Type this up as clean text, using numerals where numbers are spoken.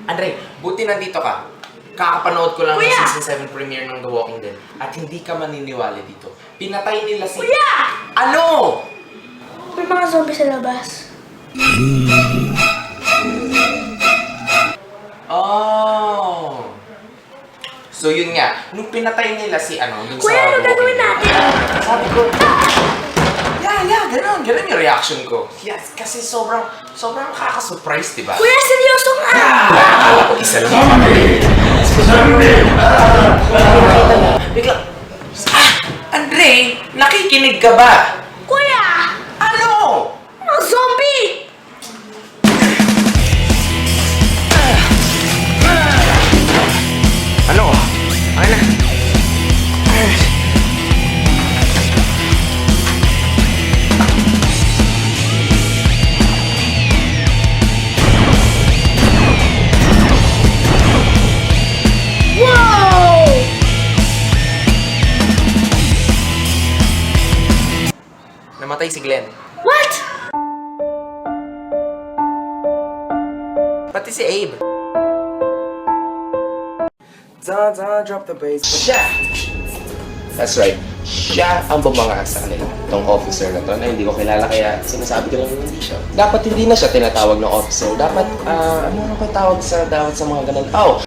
Andre, buti nandito ka. Kakapanood ko lang ng Kuya! season 7 premiere ng The Walking Dead at hindi ka maniniwala dito. Pinatay nila si... Kuya! Ano? May mga zombie sa labas. Oh. So yun nga, nung pinatay nila si ano, dun Kuya, sa... ano The gagawin Walking Dead, natin? Sabi ko, ganun yung reaction ko. Yes, kasi sobrang nakaka-surprise, di ba? Kuya, seryoso nga! Akala ko isa lang kami. Bigla, Andre, nakikinig ka ba? Kuya! Ano? Mga zombie! Ano? Ay na. Wow! Namatay si Glenn. What? Pati si Abe. Drop the bass. Siya! That's right. Siya ang bumanga sa kanila. Itong officer na to na hindi ko kilala kaya sinasabi ko lang hindi siya. Dapat hindi na siya tinatawag ng officer. Dapat, ano ko tawag sa mga ganun? Oh!